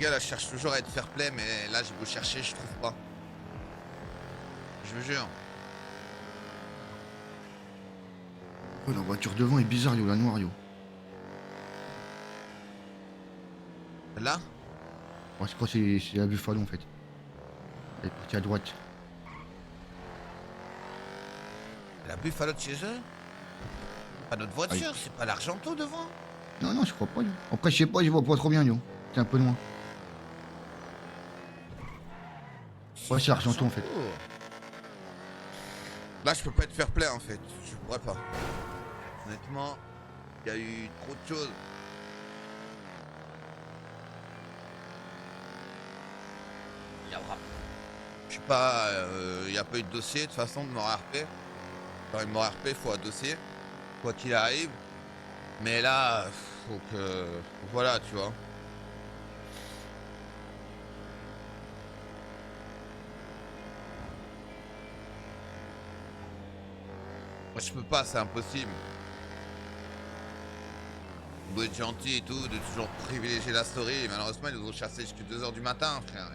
gars là, je cherche toujours à être fair play, mais là j'ai beau chercher, je trouve pas. Je vous jure. Oh, la voiture devant est bizarre, yo, la noire, yo. Là? Ouais, je crois que c'est la Buffalo en fait. Elle est partie à droite. La Buffalo de chez eux? Pas notre voiture, Aïe. c'est pas l'Argento devant? Non, non, je crois pas, yo. Après, je sais pas, je vois pas trop bien, yo. C'est un peu loin. Ouais, c'est Argento en fait. Là, je peux pas être fair play en fait. Je pourrais pas. Honnêtement, il y a eu trop de choses. Je sais pas, il y a pas eu de dossier de toute façon de mort RP. Quand une mort RP, faut un dossier. Quoi qu'il arrive. Mais là, faut que. Voilà, tu vois. Moi, je peux pas, c'est impossible. On doit être gentil et tout, de toujours privilégier la story. Malheureusement, ils nous ont chassés jusqu'à 2h du matin, frère.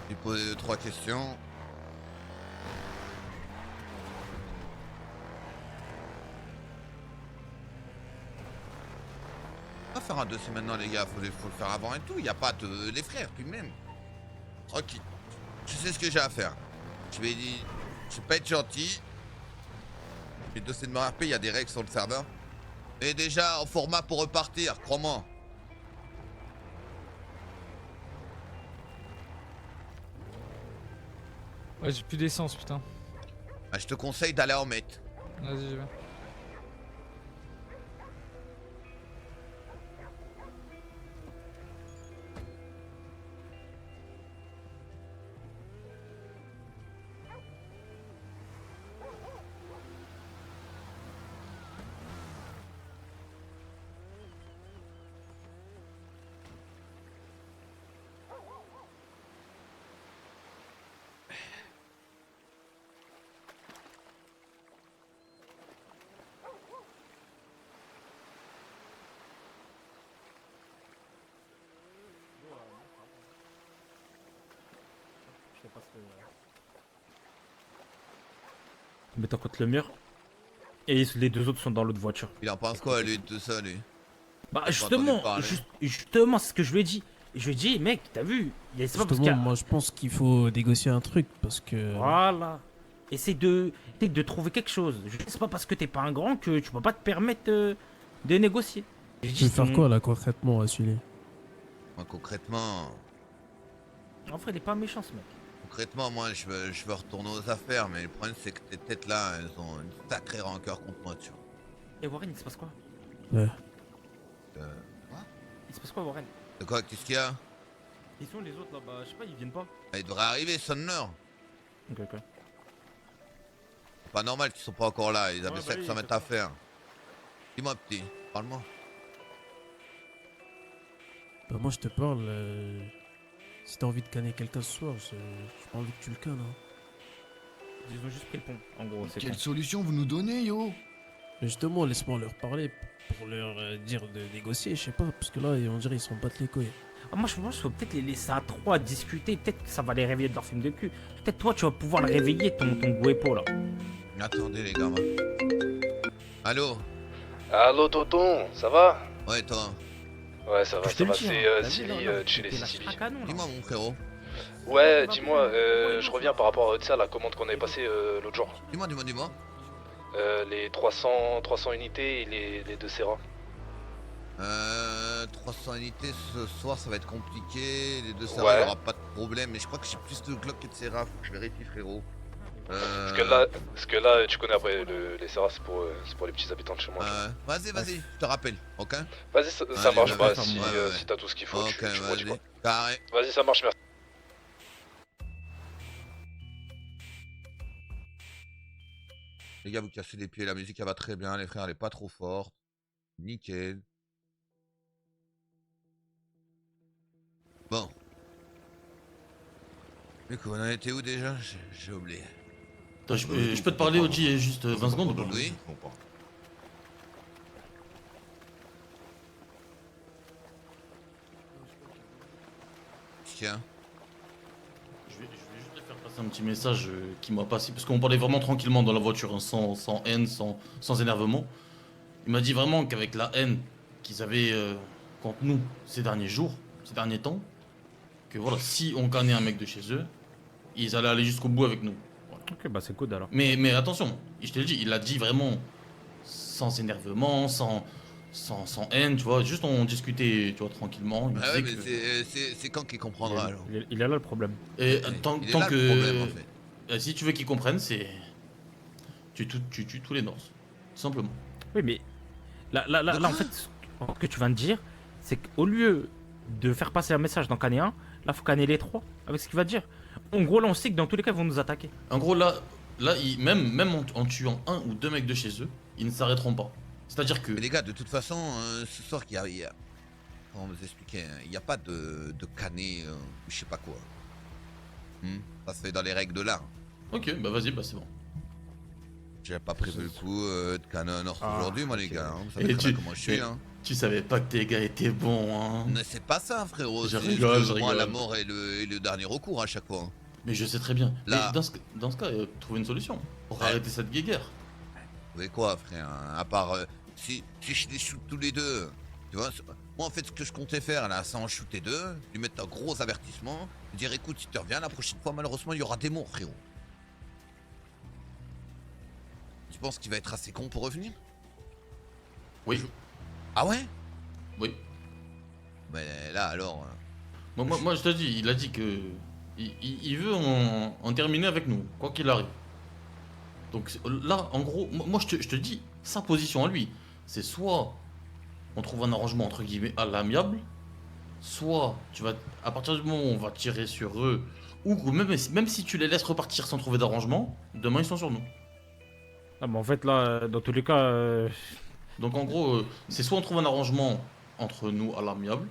J'ai posé 2-3 questions. On va faire un dossier maintenant, les gars. Faut le faire avant et tout. Il n'y a pas de. Les frères, puis même. Tranquille. Je sais ce que j'ai à faire. Je vais dire. Je vais pas être gentil. Les dossiers de mort RP, il y a des règles sur le serveur. Et déjà, en format pour repartir, crois-moi. Ouais, j'ai plus d'essence, putain. Bah, je te conseille d'aller en mettre. Vas-y, j'y vais. Mets en contre le mur. Et les deux autres sont dans l'autre voiture. Il en pense quoi, lui, de tout ça, lui? Bah J'ai pas entendu justement, parler. justement, c'est ce que je lui ai dit. Je lui ai dit, mec, t'as vu, c'est pas parce qu'il y Justement, a... moi je pense qu'il faut négocier un truc parce que. Voilà. Essaye de trouver quelque chose. C'est pas parce que t'es pas un grand que tu peux pas te permettre de négocier. J'ai Tu dit, veux faire quoi là concrètement à celui-là? Moi, concrètement. En vrai, il est pas méchant ce mec. Concrètement, moi, je veux retourner aux affaires, mais le problème, c'est que tes têtes là, elles ont une sacrée rancœur contre moi, tu vois. Et Warren, il se passe quoi? Ouais. Quoi? Il se passe quoi, Warren? De quoi, qu'est-ce qu'il y a? Ils sont les autres là-bas, je sais pas, ils viennent pas. Ils devraient arriver, Sumner. Ok, ok. C'est pas normal qu'ils sont pas encore là, ils avaient Ouais, ça bah que ça oui, mettre à faire. Dis-moi, petit, parle-moi. Bah, moi je te parle. Si t'as envie de canner quelqu'un ce soir, j'ai pas envie que tu le cannes. Hein. Ils ont juste pris le pont, en gros, c'est Quelle tout. solution vous nous donnez, yo? Mais justement, laisse-moi leur parler pour leur dire de négocier, je sais pas, parce que là on dirait ils s'en battent les couilles. Ah, moi, je pense qu'il faut peut-être les laisser à trois discuter. Peut-être que ça va les réveiller de leur film de cul. Peut-être toi, tu vas pouvoir le réveiller, ton Guepo là. Attendez, les gars, moi. Allô? Allo tonton, ça va? Ouais, toi. Ouais, ça va, Je te le dis, c'est hein. Vas-y, Silly là, de chez les t'es la Sicily. chacano, là. Dis-moi, mon frérot. Ouais, dis-moi, je reviens par rapport à la commande qu'on avait passée l'autre jour. Dis-moi. Les 300 unités et les deux Serra. 300 unités ce soir, ça va être compliqué. Les deux serras, Ouais. il n'y aura pas de problème. Mais je crois que j'ai plus de Glock que de Serra. Faut que je vérifie, frérot. Parce que là, tu connais après, les Serra, c'est pour les petits habitants de chez moi. Vas-y, je te rappelle, ok? Vas-y, ça Allez, marche, ouais, bah, ouais, si, ouais. si t'as tout ce qu'il faut, Ok, tu me redis quoi. vas-y. Carré. Vas-y, ça marche, merci. Les gars, vous cassez les pieds. La musique, elle va très bien. Les frères, elle est pas trop forte. Nickel. Bon. Du coup, on en était où déjà? J'ai oublié. Attends, je peux te parler, Oji, juste 20 secondes ou pas? Oui. Qu'est-ce qu'il y a? Je vais juste te faire passer un petit message qui m'a passé, parce qu'on parlait vraiment tranquillement dans la voiture, hein, sans haine, sans énervement. Il m'a dit vraiment qu'avec la haine qu'ils avaient contre nous ces derniers jours, ces derniers temps, que voilà, si on cannait un mec de chez eux, ils allaient aller jusqu'au bout avec nous. Voilà. Ok, bah c'est good alors. Mais attention, je te le dis, il l'a dit vraiment sans énervement, sans haine, tu vois, juste on discutait, tu vois, tranquillement. Il me Ah ouais, disait mais que- c'est quand qu'il comprendra alors? Il est là le problème. Et tant Il est là que... le problème en fait. Si tu veux qu'ils comprennent, c'est... Tu tues tous les Norse, tout simplement. Oui, mais là en fait, ce que tu viens de dire, c'est qu'au lieu de faire passer un message dans canner un, là faut canner les trois avec ce qu'il va te dire. En gros, là on sait que dans tous les cas ils vont nous attaquer. En gros, là même en tuant un ou deux mecs de chez eux, ils ne s'arrêteront pas. C'est-à-dire que... Mais les gars, de toute façon, ce soir, comment vous expliquer, il n'y a pas de canet, je sais pas quoi. Ça se fait dans les règles de l'art. Ok, bah vas-y, bah c'est bon. J'ai pas prévu le coup de canon aujourd'hui, moi, les gars. Vous Et savez très bien tu- comment je suis, mais- hein. Tu savais pas que tes gars étaient bons, hein. Mais c'est pas ça, frérot. Je C'est rigole, juste je que moi, rigole. la mort est le dernier recours à chaque fois. Hein. Mais je sais très bien. Là- Mais dans ce cas, trouver une solution pour Ouais. arrêter cette guéguerre. Vous savez quoi, frère, hein, à part si je les shoot tous les deux, tu vois, moi en fait ce que je comptais faire là, c'est en shooter deux, lui mettre un gros avertissement, lui dire écoute si tu reviens la prochaine fois malheureusement il y aura des morts frérot. Tu penses qu'il va être assez con pour revenir? Oui. Ah ouais? Oui. Mais là alors... Moi je te dis, il a dit que... Il veut en terminer avec nous, quoi qu'il arrive. Donc là, en gros, moi je te dis, sa position à lui, c'est soit on trouve un arrangement entre guillemets à l'amiable, soit tu vas, à partir du moment où on va tirer sur eux, ou même si tu les laisses repartir sans trouver d'arrangement, demain ils sont sur nous. Ah bah en fait là, dans tous les cas, Donc en gros, c'est soit on trouve un arrangement entre nous à l'amiable,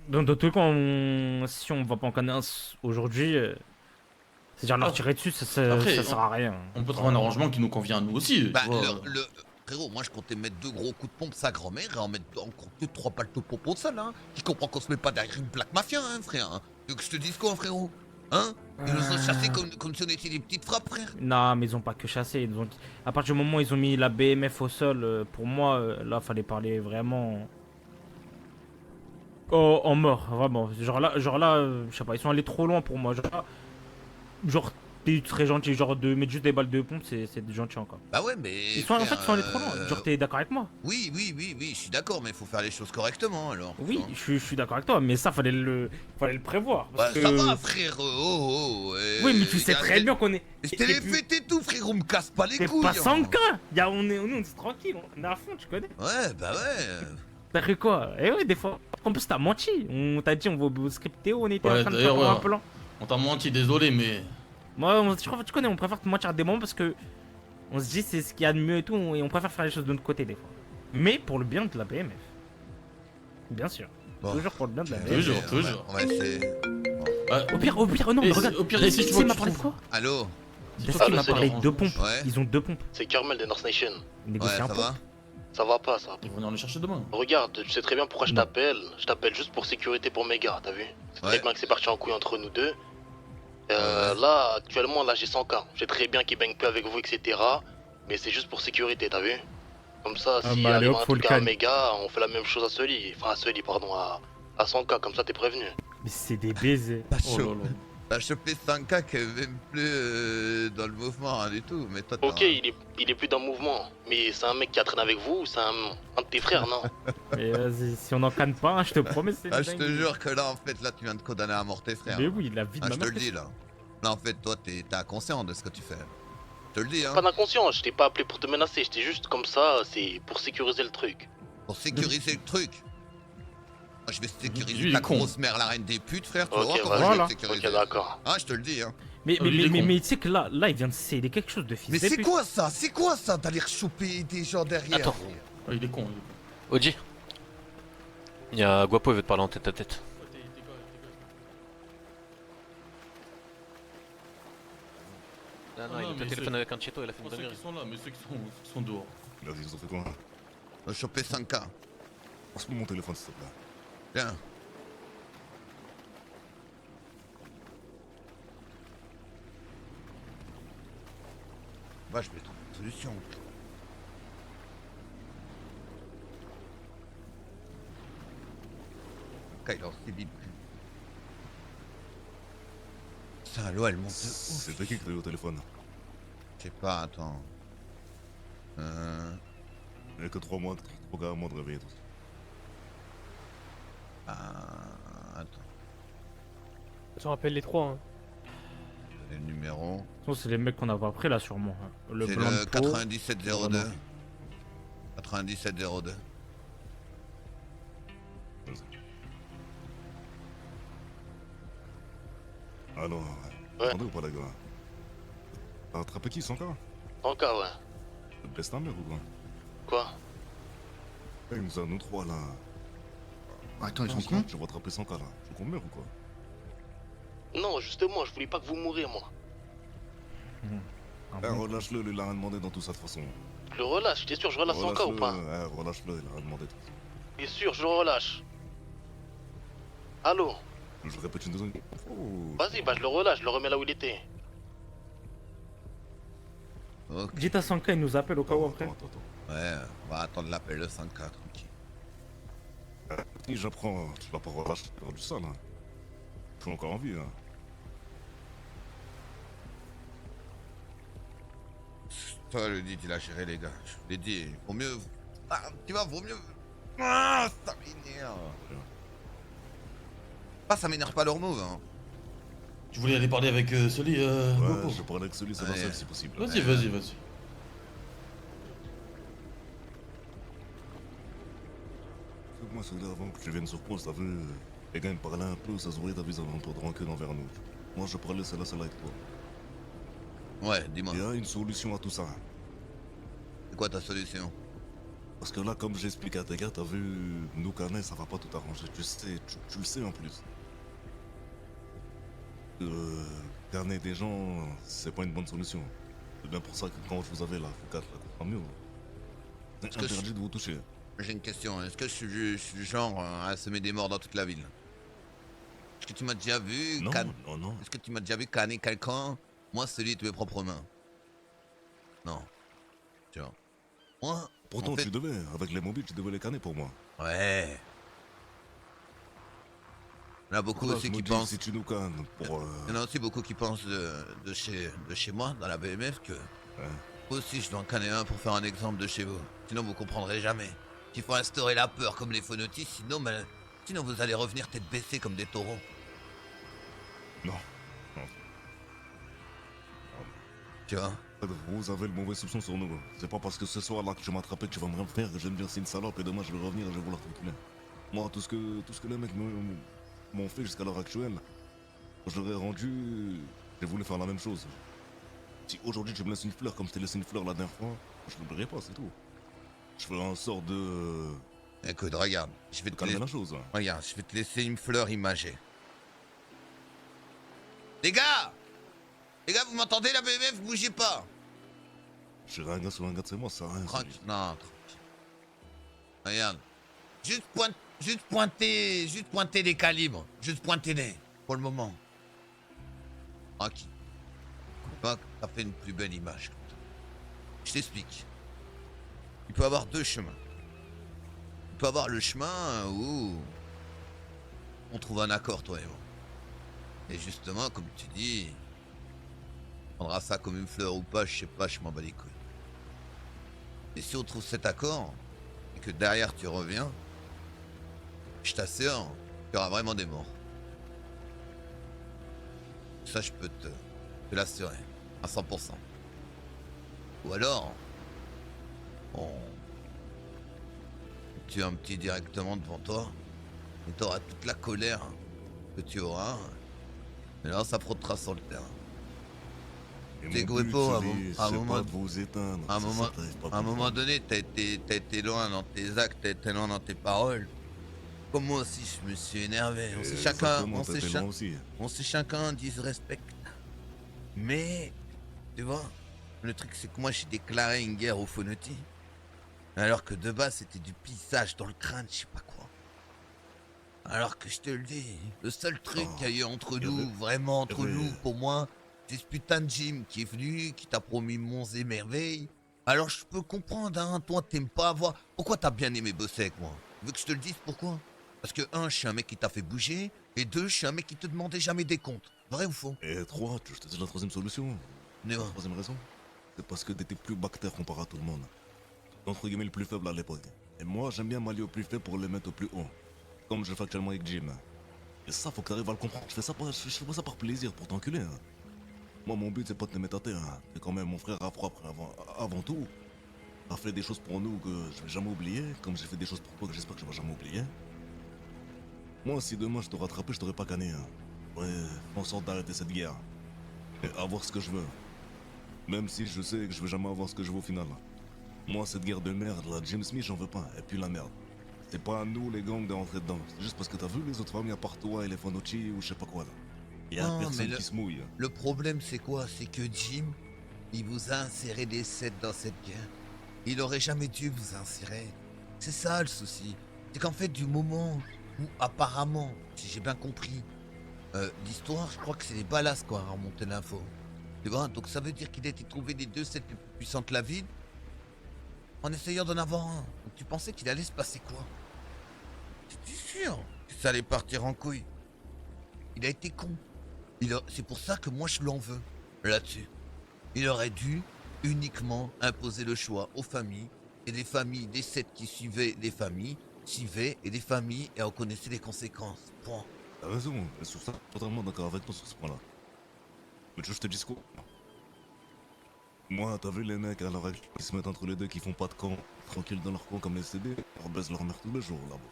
dans tous les cas, si on va pas en canner un aujourd'hui, c'est-à-dire leur Ah. tirer dessus, ça Après, sert à rien. on peut trouver un arrangement qui nous convient à nous aussi. Bah tu vois. frérot, moi je comptais mettre deux gros coups de pompe sa grand-mère et en mettre encore deux, trois balles de popo au sol, hein. Qui comprend qu'on se met pas derrière une plaque mafia, hein, frère. Hein. Donc je te dise quoi, frérot? Hein? Ils nous ont chassés comme si on était des petites frappes, frère. Non, mais ils ont pas que chassé. Ils ont... À partir du moment où ils ont mis la BMF au sol, pour moi, là, fallait parler vraiment. Oh, en mort, vraiment. Genre là, je sais pas, ils sont allés trop loin pour moi. Genre t'es très gentil, genre de mettre juste des balles de pompe, c'est gentil encore. Bah ouais, mais... En fait, ils sont allés trop loin. Genre, t'es d'accord avec moi? Oui, je suis d'accord, mais il faut faire les choses correctement alors. Oui, Hein. je suis d'accord avec toi, mais ça, fallait le prévoir. Bah, parce ça que- va, frère. Oui, mais tu sais très bien qu'on est. Je t'ai les fait et tout, frérot, me casse pas les C'est couilles. pas hein. 100 cas. On est tranquille, on est à fond, tu connais. Ouais, bah ouais. T'as cru quoi? Eh ouais, des fois. En plus, t'as menti. On t'a dit, on va au scripté, on était Ouais, en train de d'ailleurs, faire un ouais. plan. On t'a menti, désolé, mais... Moi, tu connais, on préfère te mentir à des moments parce que on se dit c'est ce qu'il y a de mieux et tout, et on préfère faire les choses de notre côté des fois. Mais pour le bien de la BMF. Bien sûr. Bon. Toujours pour le bien de la BMF. Toujours, Ok, toujours. On va essayer. Ouais. Au pire, non, mais Et regarde. au pire, tu si tu sais, vois, il m'a tu parlé de trouves- quoi? Allô? Parce Allô, qu'il m'a c'est parlé Laurent. de pompes. Ouais. Ils ont deux pompes. C'est Carmel de North Nation. Ils Ouais, négocient un ça pompe. va? Ça va pas, ça. Ils vont venir le chercher demain. Regarde, tu sais très bien pourquoi je Non. t'appelle. Je t'appelle juste pour sécurité pour mes gars, t'as vu? C'est Ouais. très bien que c'est parti en couille entre nous deux. Ouais. Là, actuellement, là, j'ai 100 k. Je sais très bien qu'ils baignent plus avec vous, etc. Mais c'est juste pour sécurité, t'as vu? Comme ça, Ah, si bah, allez, arrive hop, un faut le truc à calme. mes gars, on fait la même chose à Sully. Enfin, à Sully, pardon, à 100 k, comme ça t'es prévenu. Mais c'est des baisers. T'as Oh là là. T'as chopé 5K qui est même plus dans le mouvement, rien du tout. Mais toi, t'as- Ok, il est plus dans le mouvement. Mais c'est un mec qui a traîné avec vous ou c'est un de tes frères, non? Mais vas-y, si on n'en canne pas, je te promets, c'est une Ah, je te dinguerie. jure que là, en fait, là, tu viens de condamner à mort tes frères. Mais oui, la vie de Ah, ma je te mère. le dis, là. Là, en fait, toi, t'es inconscient de ce que tu fais. Je te le dis, hein. Pas d'inconscient, je t'ai pas appelé pour te menacer. J'étais juste comme ça, c'est pour sécuriser le truc. Pour sécuriser le truc. Moi, je vais Lui, sécuriser il est ta con. grosse mère, la reine des putes, frère. Tu vas Ok, voir comment je voilà. vais te sécuriser. Ok, d'accord. Ah, je te le dis, hein. Mais, Ah, lui, il est con. mais tu sais que là, il vient de céder quelque chose de fils. Mais de c'est pute. quoi ça? C'est quoi ça d'aller choper des gens derrière? Attends. Ah, il est con, il est con. Oji, il y a Guapo, il veut te parler en tête à tête. Non, non, Ah il non, est au mais téléphone ceux- avec un cheto, il a fait une Pas ceux dinguerie. qui sont là, mais ceux qui sont dehors. Vas-y, ils ont fait quoi? On va choper 5K. Passe-moi mon téléphone, s'il te plaît. Tiens. pas, je vais trouver une solution. Kyler, c'est vite. Putain, l'eau, elle monte. C'était qui que t'as eu au téléphone? Je sais pas, attends. Il y a que 3 mois, 3 mois de réveil. Attends, Je rappelle les trois. Hein. le numéro. Ça, c'est les mecs qu'on avait appris là, sûrement. Hein. Le C'est blanc le de peau. 9702. 9702. Alors, Ouais. attendez ou pas, les gars? T'as attrapé qui, son cas? En cas, ouais. Le baisse ta mère ou quoi? Quoi? Il nous a, nous 3 là. Attends, ils sont cons? Je vais attraper son cas là. Je veux qu'on meure ou quoi? Non, justement, je voulais pas que vous mouriez, moi. Ah Eh, bon. relâche-le, il a rien demandé dans tout ça de toute façon. Je le relâche, t'es sûr, je relâche son cas ou pas? Relâche-le, il a rien demandé. T'es sûr, je le relâche. Allô? Je répète une deuxième fois. Vas-y, bah je le relâche, je le remets là où il était. Ok. Dites à Sanka, il nous appelle au cas où après. Attends. Ouais, on va attendre l'appel de 5K, tranquille. Si j'apprends, tu vas pas relâcher du sale. Hein. Je suis encore en vie. Hein. Toi, le dit, il a géré les gars. Je vous l'ai dit, vaut mieux. Ah, tu vois, vaut mieux. Ah, ça m'énerve. Ah, ça m'énerve pas leur move, hein. Tu voulais aller parler avec Soli, Ouais, Gopo? je parle avec celui, c'est pas Ouais. seul si possible. Vas-y, vas-y, vas-y. Moi, celui-là, avant que tu viennes sur poste, t'as vu, les gars, ils me parlaient un peu, ça se voyait, t'as vu, ils avaient un peu de rancune envers nous. Moi, je parlais celle-là avec toi. Ouais, dis-moi, Il y a une solution à tout ça. c'est quoi ta solution? Parce que là, comme j'explique à tes gars, t'as vu, nous, Canet, ça va pas tout arranger. Tu sais, tu le sais en plus. Canet des gens, c'est pas une bonne solution. C'est bien pour ça que quand je vous avais là, vous quatre, là, contre mieux. C'est Est-ce que interdit de vous toucher. J'ai une question, est-ce que je suis du genre à semer des morts dans toute la ville? Est-ce que tu m'as déjà vu Non, non. Est-ce que tu m'as déjà vu canner quelqu'un? Moi, celui de mes propres mains. Non. Tu vois. Moi, Pourtant, en fait- tu devais, avec les mobiles, tu devais les canner pour moi. Ouais. Il y en a beaucoup Là, aussi je me qui dis, pensent. Si tu nous cannes pour. Il y en a aussi beaucoup qui pensent de chez moi, dans la BMF, que aussi je dois en canner un pour faire un exemple de chez vous. Sinon vous comprendrez jamais. Qu'il faut instaurer la peur comme les phonotis, sinon vous allez revenir tête baissée comme des taureaux. Non. Tu vois? Vous avez le mauvais soupçon sur nous. C'est pas parce que ce soir là que tu m'as attrapé que tu vas me faire que je vais me dire c'est une salope et demain je vais revenir et je vais vouloir tranquiller. Moi, tout ce que les mecs m'ont fait jusqu'à l'heure actuelle, je leur ai rendu. J'ai voulu faire la même chose. Si aujourd'hui tu me laisses une fleur comme je t'ai laissé une fleur la dernière fois, je n'oublierai pas, c'est tout. Je ferai en sorte de Écoute, regarde, je vais te calmer laisser. la chose. Regarde, je vais te laisser une fleur imagée. Les gars! Les gars, vous m'entendez la BMF? Bougez pas! Je serai un gars sur un gars de c'est moi, ça sert à rien. Tranquille. Non, tranquille. Regarde. Juste pointer les calibres. Juste pointer les. Pour le moment. Tranquille. Pas que ça fait une plus belle image. Je t'explique. Il peut y avoir deux chemins. Il peut y avoir le chemin où on trouve un accord, toi et moi. Et justement, comme tu dis, on prendra ça comme une fleur ou pas, je sais pas, je m'en bats les couilles. Et si on trouve cet accord, et que derrière tu reviens, je t'assure, il y aura vraiment des morts. Ça, je peux te l'assurer, à 100%. Ou alors, on tue un petit directement devant toi, et t'auras toute la colère que tu auras, et là, ça frottera sur le terrain. Et T'es mon but, Guepo, à Julie, un c'est moment- pas de vous éteindre. À un c'est moment, ça, t'arrives pas à un vous moment faire. donné, t'as été loin dans tes actes, t'as été loin dans tes paroles. Comme moi aussi, je me suis énervé. On sait chacun, Exactement, t'étais loin aussi. on sait chacun disrespecte. Mais, tu vois, le truc c'est que moi j'ai déclaré une guerre aux phonotis. Alors que de base c'était du pissage dans le crâne, je sais pas quoi. Alors que je te le dis, le seul truc Oh, qu'il y a eu entre il y nous, avait- vraiment entre il y avait- nous, pour moi, C'est ce putain de Jim qui est venu, qui t'a promis monts et merveilles. Alors je peux comprendre, hein, toi t'aimes pas avoir... Pourquoi t'as bien aimé bosser avec moi? Tu veux que je te le dise pourquoi? Parce que un, je suis un mec qui t'a fait bouger, et deux, je suis un mec qui te demandait jamais des comptes. Vrai ou faux? Et trois, je te dis la troisième solution. La Non. troisième raison, c'est parce que t'étais plus bactère comparé à tout le monde. Entre guillemets le plus faible à l'époque. Et moi, j'aime bien m'allier au plus faible pour les mettre au plus haut. Comme je le fais actuellement avec Jim. Et ça, faut que t'arrives à le comprendre. Je fais pas ça par plaisir, pour t'enculer. Hein. Moi, mon but, c'est pas de te mettre à terre. Hein. T'es quand même mon frère à froid avant tout. T'as fait des choses pour nous que je vais jamais oublier, comme j'ai fait des choses pour toi que j'espère que je vais jamais oublier. Moi, si demain je te rattrapais, je t'aurais pas canné. Hein. Ouais, fais en sorte d'arrêter cette guerre. Et avoir ce que je veux. Même si je sais que je vais jamais avoir ce que je veux au final. Moi, cette guerre de merde, là, James Smith, j'en veux pas. Et puis la merde. C'est pas à nous, les gangs, de rentrer dedans. C'est juste parce que t'as vu les autres familles à part toi et les Fonucci ou je sais pas quoi, là. Y'a Non, personne mais qui se mouille. Le problème, c'est quoi? C'est que Jim, il vous a inséré des 7 dans cette guerre. Il aurait jamais dû vous insérer. C'est ça le souci. C'est qu'en fait, du moment où, apparemment, si j'ai bien compris, l'histoire, je crois que c'est les Ballas, quoi, à remonter l'info. Tu vois? Donc ça veut dire qu'il a été trouvé les 2 sets les plus puissantes de la ville en essayant d'en avoir un. Donc tu pensais qu'il allait se passer quoi? J'étais sûr que ça allait partir en couille. Il a été con. C'est pour ça que moi je l'en veux là-dessus. Il aurait dû uniquement imposer le choix aux familles, et les familles des 7 qui suivaient les familles, suivaient, et les familles et en connaissaient les conséquences. Point. T'as raison, et sur ça, totalement d'accord avec toi sur ce point-là. Mais tu veux que je te dise quoi? Moi, t'as vu les mecs à l'heure actuelle qui se mettent entre les deux, qui font pas de camp, tranquilles dans leur coin comme les CD, leur baisse leur mère tous les jours là-bas.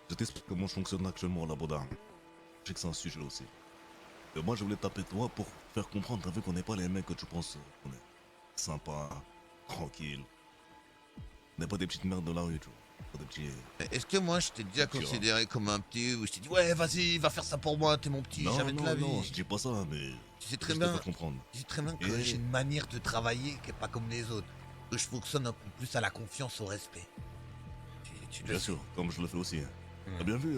Je t'explique comment je fonctionne actuellement là-bas d'armes. Je sais que c'est un sujet aussi. Et moi, je voulais taper toi pour faire comprendre, t'as vu qu'on n'est pas les mecs que tu penses qu'on est. Sympa, tranquille. On n'est pas des petites merdes de la rue, tu vois. Pas des petits... Est-ce que moi je t'ai déjà Petit, considéré comme un petit, ou je t'ai dit ouais vas-y va faire ça pour moi, t'es mon petit, Non, jamais de non, la vie. non, je dis pas ça, mais... Tu sais très je te bien, fais comprendre. tu sais très bien que Et- j'ai une manière de travailler qui est pas comme les autres. Que je fonctionne un peu plus à la confiance, au respect. Tu le Bien sais. sûr, comme je le fais aussi. Ouais. T'as bien vu,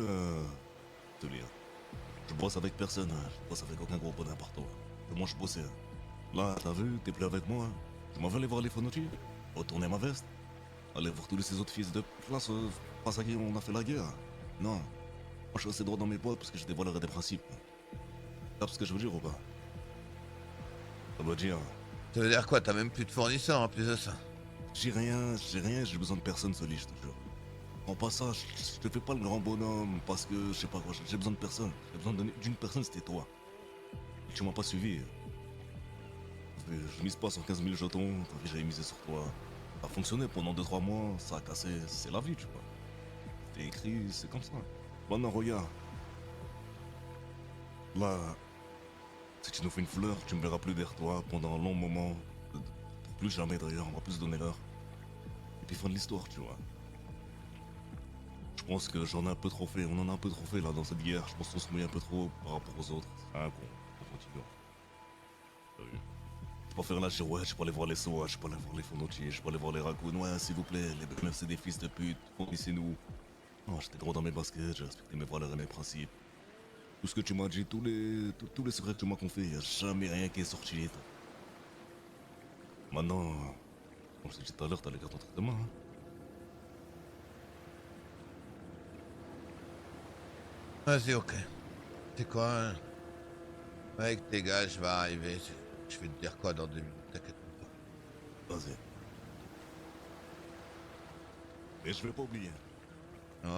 te dire. Je bosse avec personne, je bosse avec aucun gros bonheur par toi. Et moi je bossais. Là, t'as vu, t'es plus avec moi. Je m'en vais aller voir les Fonucci, retourner ma veste, aller voir tous ces autres fils de place face à qui on a fait la guerre. Non, moi je suis assez droit dans mes potes parce que j'ai des valeurs et des principes. Tu vois ce que je veux dire ou pas? Ça veut dire, Ça veut dire quoi? T'as même plus de fournisseurs en plus de ça. j'ai rien, j'ai besoin de personne, Soli, je te jure. En passant, je te fais pas le grand bonhomme parce que je sais pas quoi, j'ai besoin de personne. J'ai besoin d'une personne, c'était toi. Et tu m'as pas suivi. Je mise pas sur 15 000 jetons, t'as vu, j'avais misé sur toi. Ça a fonctionné pendant 2-3 mois, ça a cassé, c'est la vie, tu vois. C'était écrit, c'est comme ça. Maintenant, regarde. Là, si tu nous fais une fleur, tu me verras plus derrière toi pendant un long moment. Pour plus jamais d'ailleurs, on va plus se donner l'heure. Et puis fin de l'histoire, tu vois. Je pense que j'en ai un peu trop fait, on en a un peu trop fait là dans cette guerre. Je pense qu'on se mouille un peu trop par rapport aux autres. C'est un con, on continue. T'as vu? Je vais pas faire la girouette, je vais pas aller voir les SOA, je vais pas aller voir les Fonucci, je vais pas aller voir les Raccoons. Ouais, s'il vous plaît, les BMF c'est des fils de pute, fournissez-nous. Non, j'étais droit dans mes baskets, j'ai respecté mes valeurs et mes principes. Tout ce que tu m'as dit, tous les secrets que tu m'as confiés, y a jamais rien qui est sorti. Maintenant, comme je t'ai dit tout à l'heure, t'as les cartes entre tes mains. Hein. Vas-y, ok. C'est quoi hein? Avec tes gars, je vais arriver. Je vais te dire quoi dans 2 minutes, t'inquiète pas. Vas-y. Et je vais pas oublier.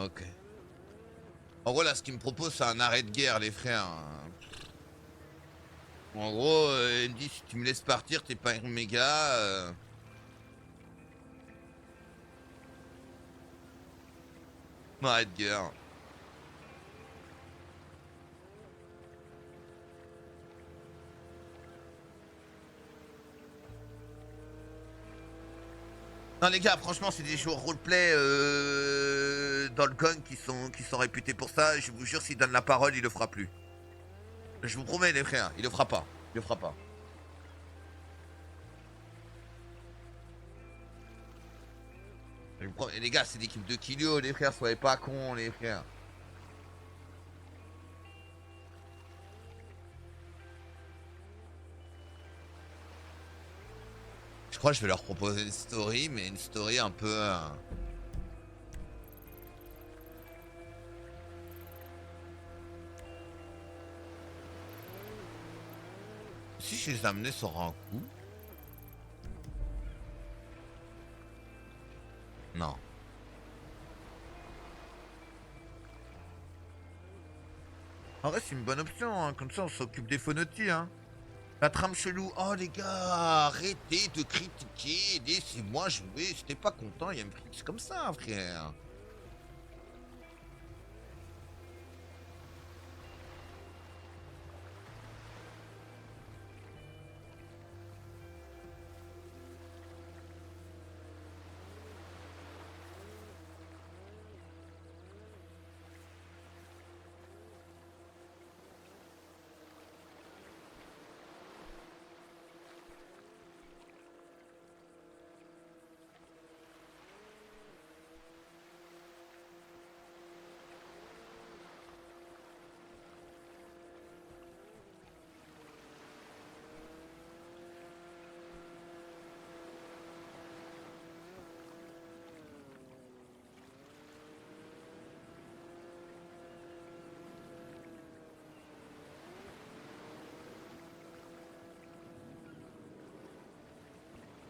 Ok. En gros, là, ce qu'il me propose, c'est un arrêt de guerre, les frères. En gros, il me dit, si tu me laisses partir, t'es pas un méga. Arrêt de guerre. Non les gars, franchement c'est des joueurs roleplay dans le gang qui sont réputés pour ça. Je vous jure, s'il donne la parole, il le fera plus. Je vous promets les frères, il le fera pas. Il le fera pas. Je vous promets, les gars, c'est l'équipe de Kilio, les frères, soyez pas cons les frères. crois que je vais leur proposer une story, mais une story un peu... Si je les amenais sur un coup... Non. En vrai, c'est une bonne option, hein. Comme ça on s'occupe des phonotis, hein. La trame chelou. Oh les gars, arrêtez de critiquer, laissez-moi jouer. Si t'es pas content, il y a une prise comme ça, frère.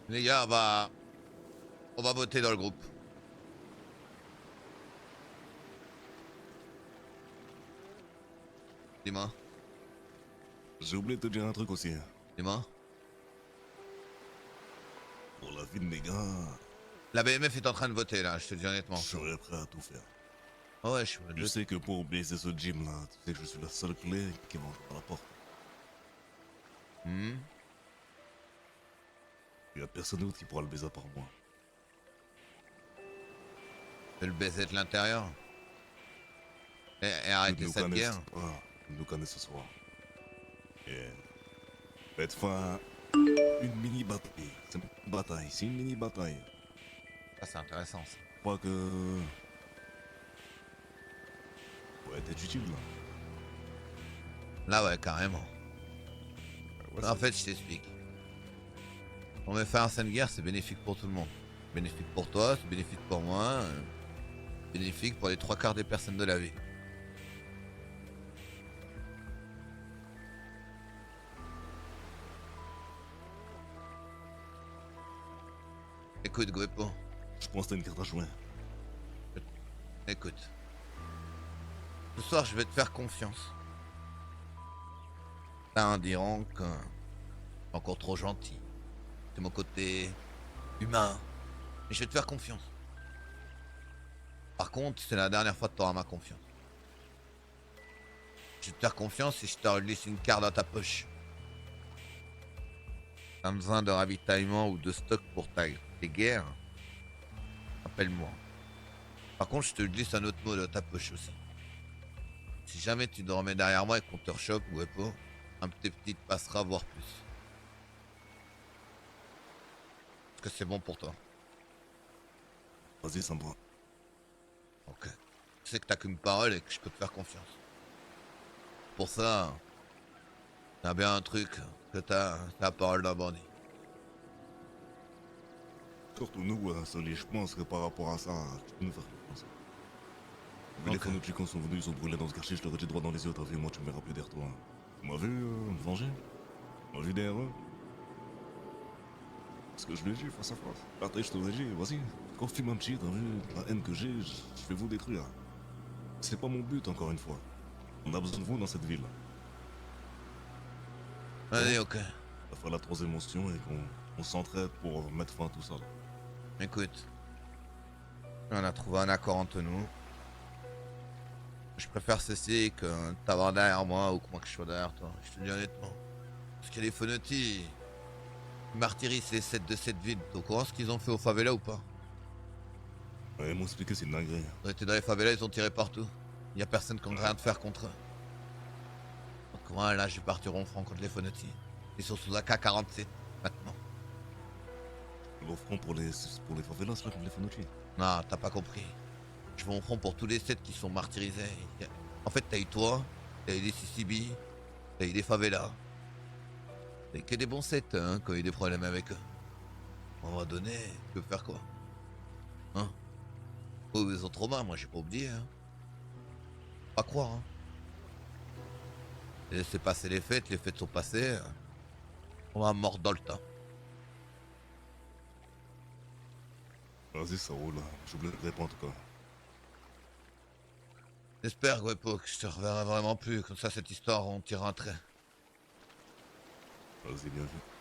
Les gars, on va voter dans le groupe. Dis-moi, J'ai oublié de te dire un truc aussi. dis-moi. Pour la vie de mes gars, La BMF est en train de voter là, je te dis honnêtement. je serais prêt à tout faire. Oh ouais, je Je sais que pour baiser ce gym là, tu sais que je suis la seule clé qui va ouvrir la porte. Hmm. Il y a personne d'autre qui pourra le baiser à part moi. Je vais le baiser de l'intérieur. Et arrêtez cette guerre. Nous connaissons ce soir. Et faites fin à une mini bataille. C'est une bataille, c'est une mini bataille. Ça c'est intéressant ça. Je crois que... Ouais, t'es utile là. Là ouais, carrément. Ouais, En fait, je t'explique. On met fin à cette guerre, c'est bénéfique pour tout le monde. Bénéfique pour toi, c'est bénéfique pour moi. Bénéfique pour les 3/4 des personnes de la vie. Écoute, Guepo, je pense que t'as une carte à jouer. écoute. Ce soir, je vais te faire confiance. Certains diront que t'es encore trop gentil. C'est mon côté humain. Mais je vais te faire confiance. Par contre, c'est la dernière fois que tu auras ma confiance. Je vais te faire confiance et je te laisse une carte dans ta poche. T'as besoin de ravitaillement ou de stock pour tes guerres? Appelle-moi. Par contre, je te glisse un autre mot dans ta poche aussi. Si jamais tu dormais derrière moi et qu'on te rechoppe ou pas, un petit te passera, voire plus. Est-ce que c'est bon pour toi? Vas-y, ça me va. Ok. Tu sais que t'as qu'une parole et que je peux te faire confiance. Pour ça, t'as bien un truc, que t'as la parole d'un bandit. Surtout nous, Soli, je pense que par rapport à ça, tu peux nous faire confiance. Vu les Ok. phonotis qui sont venus, ils sont brûlés dans ce quartier, je leur ai dit droit dans les yeux, t'as vu, moi tu me verras plus derrière toi. Tu m'as vu me venger? Tu m'as vu derrière eux? Ce que je lui ai dit face à face. Attends, je te l'ai dit, vas-y, confie ma petite, t'as vu, la haine que j'ai, je vais vous détruire. C'est pas mon but, encore une fois. On a besoin de vous dans cette ville. Allez, ok. Ça fera la troisième motion et qu'on s'entraide pour mettre fin à tout ça. Là. Écoute. On a trouvé un accord entre nous. Je préfère ceci que t'avoir derrière moi ou que moi que je sois derrière toi. Je te le dis honnêtement. Parce que les phonotis ils martyrisent les 7 de cette ville. T'es au courant ce qu'ils ont fait aux favelas ou pas? Ouais, ils m'ont expliqué, c'est une dinguerie. Ils ont été dans les favelas, ils ont tiré partout. Y a personne qui n'a rien de faire contre eux. Donc voilà, je vais partir en front contre les phonotis. Ils sont sous AK-47 maintenant. Le front pour les favelas, là, contre les phonotis. Non, t'as pas compris. Je vais en front pour tous les 7 qui sont martyrisés. En fait, t'as eu toi, t'as eu les CCB, t'as eu les favelas. T'as eu que des bons 7 hein, qui ont eu des problèmes avec eux. À un moment donné, tu veux faire quoi? Hein? Oh, ils ont trop mal, moi j'ai pas oublié, hein. Pas croire, hein. Laissez passer les fêtes sont passées. On va mordre dans le tas. Vas-y, ça roule. J'oublierai pas en tout cas. J'espère, Guepo, que je te reverrai vraiment plus. Comme ça, cette histoire, on tirera un trait. Vas-y, bien vu.